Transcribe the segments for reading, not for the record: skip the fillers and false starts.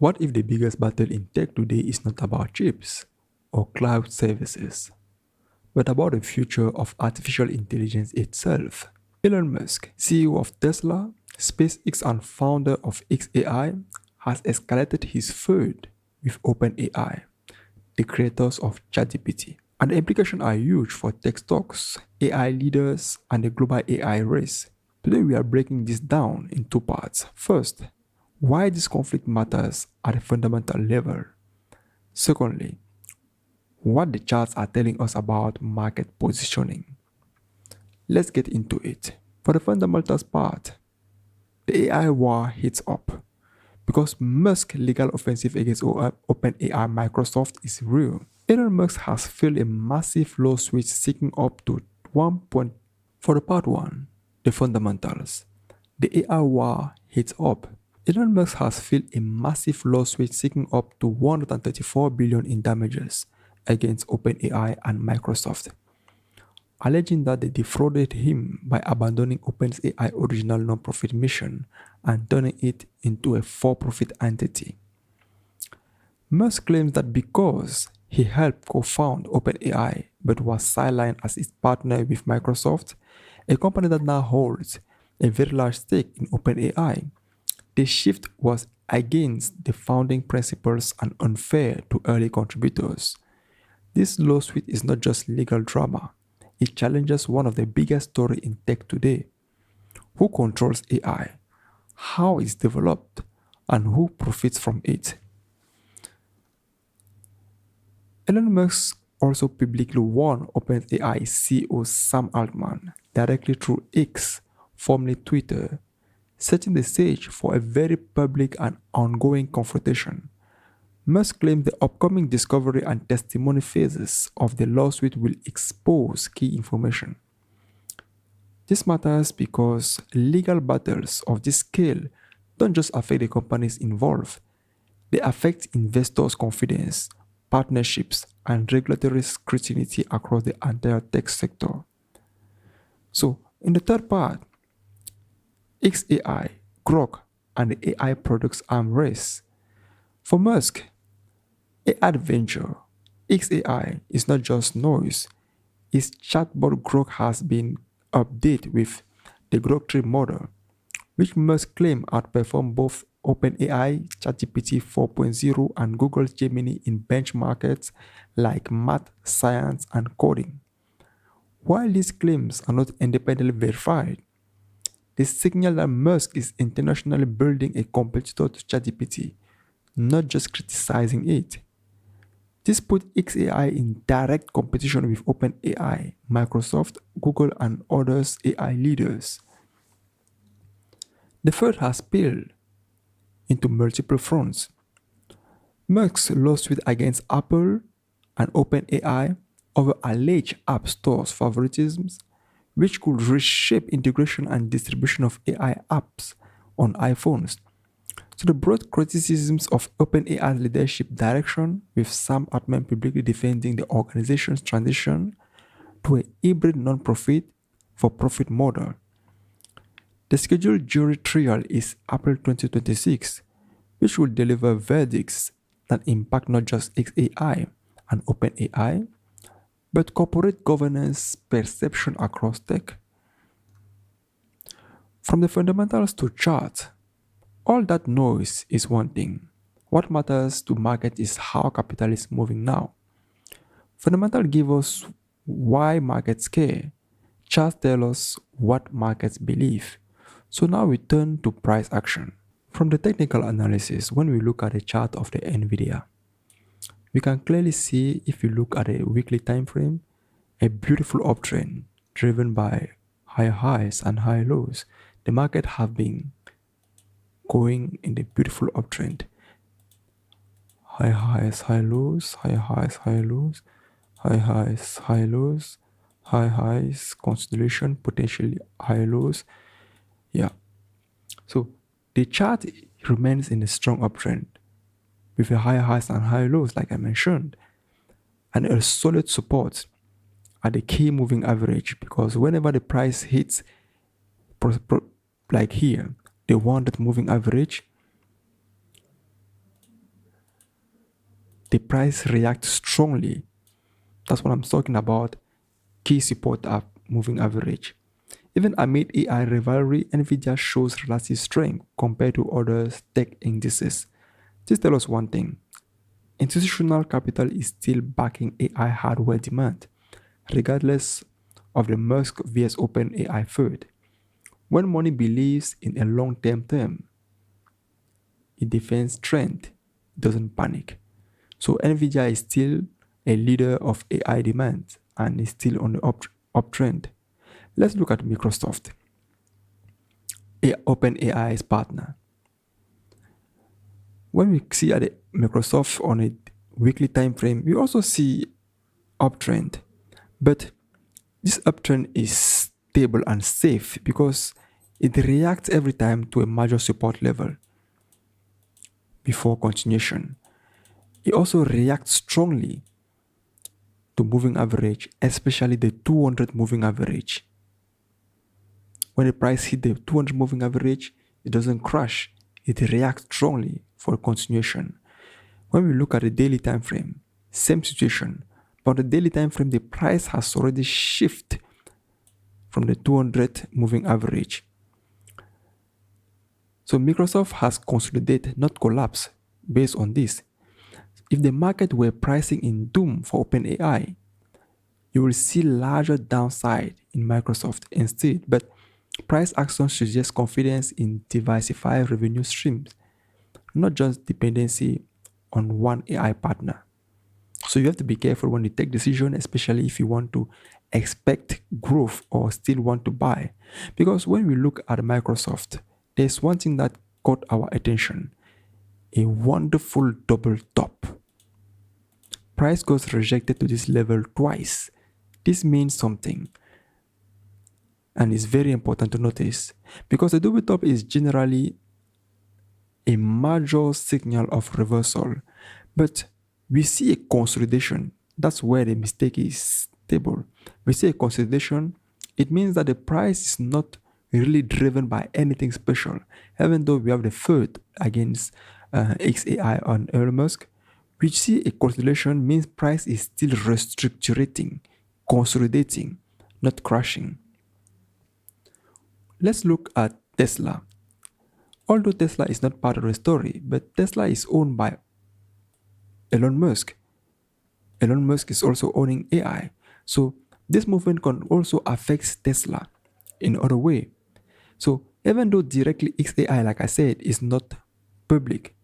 What if the biggest battle in tech today is not about chips or cloud services, but about the future of artificial intelligence itself? Elon Musk, CEO of Tesla, SpaceX, and founder of XAI, has escalated his feud with OpenAI, the creators of ChatGPT. And the implications are huge for tech stocks, AI leaders, and the global AI race. Today, we are breaking this down in two parts. First, why this conflict matters at a fundamental level. Secondly, what the charts are telling us about market positioning. Let's get into it. For the fundamentals part, the AI war heats up because Musk's legal offensive against OpenAI Microsoft is real. Elon Musk has filed a massive lawsuit seeking up to 1. For the part 1, the fundamentals. The AI war heats up. Elon Musk has filed a massive lawsuit seeking up to 134 billion in damages against OpenAI and Microsoft, alleging that they defrauded him by abandoning OpenAI's original non-profit mission and turning it into a for-profit entity. Musk claims that because he helped co-found OpenAI but was sidelined as its partner with Microsoft, a company that now holds a very large stake in OpenAI, the shift was against the founding principles and unfair to early contributors. This lawsuit is not just legal drama. It challenges one of the biggest stories in tech today. Who controls AI? How it's developed? And who profits from it? Elon Musk also publicly warned OpenAI CEO Sam Altman directly through X, formerly Twitter, setting the stage for a very public and ongoing confrontation. Musk claimed the upcoming discovery and testimony phases of the lawsuit will expose key information. This matters because legal battles of this scale don't just affect the companies involved, they affect investors' confidence, partnerships, and regulatory scrutiny across the entire tech sector. So, in the third part, XAI, Grok, and the AI products arm race. For Musk, AI venture, XAI is not just noise. Its chatbot Grok has been updated with the Grok 3 model, which Musk claims outperform both OpenAI, ChatGPT 4.0, and Google Gemini in benchmarks like math, science, and coding. While these claims are not independently verified, they signal that Musk is internationally building a competitor to ChatGPT, not just criticizing it. This put XAI in direct competition with OpenAI, Microsoft, Google, and others AI leaders. The third has spilled into multiple fronts. Musk's lawsuit against Apple and OpenAI over alleged App Store's favoritisms, which could reshape integration and distribution of AI apps on iPhones. So the broad criticisms of OpenAI's leadership direction, with Sam Altman publicly defending the organization's transition to a hybrid non-profit for profit model. The scheduled jury trial is April 2026, which will deliver verdicts that impact not just XAI and OpenAI, but corporate governance perception across tech. From the fundamentals to chart, all that noise is one thing. What matters to market is how capital is moving now. Fundamentals give us why markets care. Charts tell us what markets believe. So now we turn to price action. From the technical analysis, when we look at the chart of the Nvidia, we can clearly see, if you look at a weekly time frame, a beautiful uptrend driven by high highs and high lows. The market have been going in the beautiful uptrend. High highs, high lows, high highs, high lows, high highs, high lows, high highs, consolidation, potentially high lows. Yeah. So the chart remains in a strong uptrend with a high highs and high lows, like I mentioned, and a solid support at the key moving average, because whenever the price hits like here, the one that moving average, the price reacts strongly. That's what I'm talking about. Key support at moving average. Even amid AI rivalry, Nvidia shows relative strength compared to other tech indices. This tells us one thing. Institutional capital is still backing AI hardware demand, regardless of the Musk vs OpenAI feud. When money believes in a long-term term, it defends trend, doesn't panic. So Nvidia is still a leader of AI demand and is still on the uptrend. Let's look at Microsoft, OpenAI's partner. When we see at Microsoft on a weekly time frame, we also see uptrend. But this uptrend is stable and safe because it reacts every time to a major support level before continuation. It also reacts strongly to moving average, especially the 200 moving average. When the price hit the 200 moving average, it doesn't crash. It reacts strongly for continuation. When we look at the daily time frame, same situation. But on the daily time frame, the price has already shifted from the 200 moving average. So Microsoft has consolidated, not collapsed, based on this. If the market were pricing in doom for OpenAI, you will see larger downside in Microsoft instead. But price action suggests confidence in diversified revenue streams, not just dependency on one AI partner. So you have to be careful when you take decision, especially if you want to expect growth or still want to buy. Because when we look at Microsoft, there's one thing that caught our attention. A wonderful double top. Price got rejected to this level twice. This means something. And it's very important to notice. Because the double top is generally a major signal of reversal. But we see a consolidation. That's where the mistake is stable. We see a consolidation. It means that the price is not really driven by anything special. Even though we have the feud against XAI on Elon Musk, we see a consolidation means price is still restructuring, consolidating, not crashing. Let's look at Tesla. Although Tesla is not part of the story, but Tesla is owned by Elon Musk. Elon Musk is also owning AI. So this movement can also affect Tesla in other way. So even though directly XAI, like I said, is not public,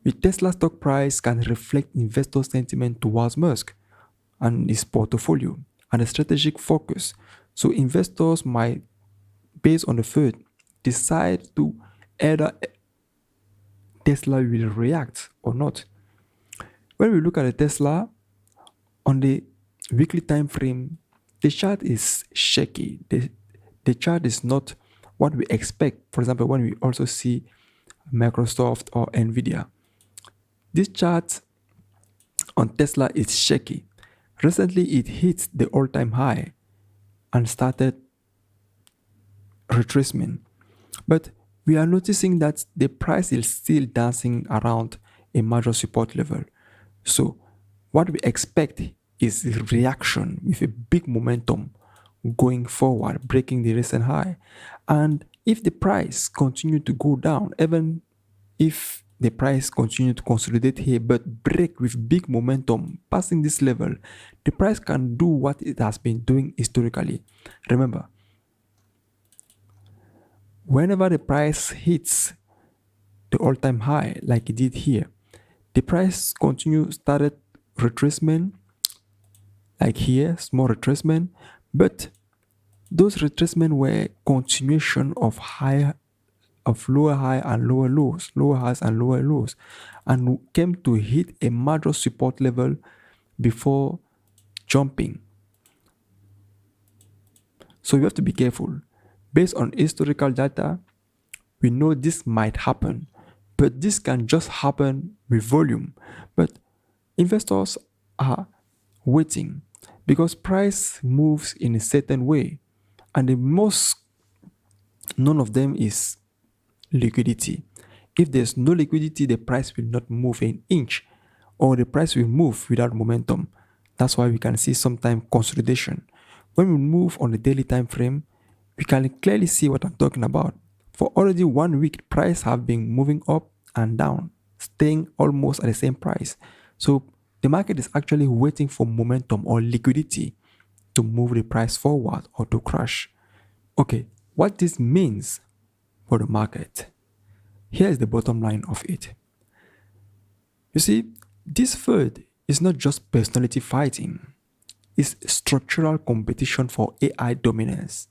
the Tesla stock price can reflect investor sentiment towards Musk and his portfolio and a strategic focus. So investors might, based on the feud, decide to either Tesla will react or not. When we look at the Tesla on the weekly time frame, the chart is shaky. The chart is not what we expect. For example, when we also see Microsoft or Nvidia, this chart on Tesla is shaky. Recently, it hit the all-time high and started retracement. But we are noticing that the price is still dancing around a major support level. So what we expect is a reaction with a big momentum going forward, breaking the recent high. And if the price continue to go down, even if the price continue to consolidate here but break with big momentum passing this level, the price can do what it has been doing historically. Remember, whenever the price hits the all-time high like it did here, the price started retracement like here, small retracement, but those retracement were continuation of lower high and lower lows, lower highs and lower lows, and came to hit a major support level before jumping. So you have to be careful. Based on historical data, we know this might happen, but this can just happen with volume. But investors are waiting because price moves in a certain way, and the most none of them is liquidity. If there's no liquidity, the price will not move an inch or the price will move without momentum. That's why we can see sometimes consolidation. When we move on the daily time frame, we can clearly see what I'm talking about. For already 1 week, price have been moving up and down, staying almost at the same price. So the market is actually waiting for momentum or liquidity to move the price forward or to crash. Okay, what this means for the market. Here is the bottom line of it. You see, this field is not just personality fighting, it's structural competition for AI dominance.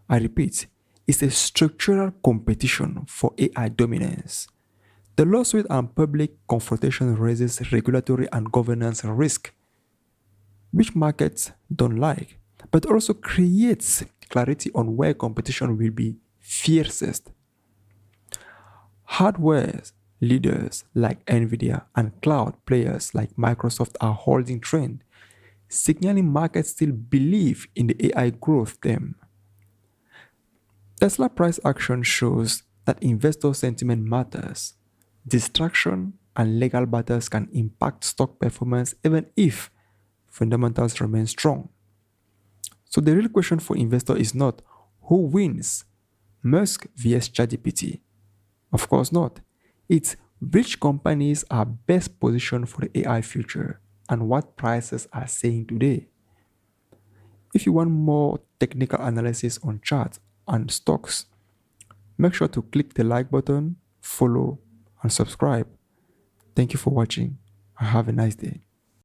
I repeat, it's a structural competition for AI dominance. The lawsuit and public confrontation raises regulatory and governance risk, which markets don't like, but also creates clarity on where competition will be fiercest. Hardware leaders like Nvidia and cloud players like Microsoft are holding trend, signaling markets still believe in the AI growth theme. Tesla price action shows that investor sentiment matters. Distraction and legal battles can impact stock performance even if fundamentals remain strong. So the real question for investor is not who wins, Musk vs ChatGPT. Of course not. It's which companies are best positioned for the AI future and what prices are saying today. If you want more technical analysis on charts and stocks, make sure to click the like button, follow, and subscribe. Thank you for watching. Have a nice day.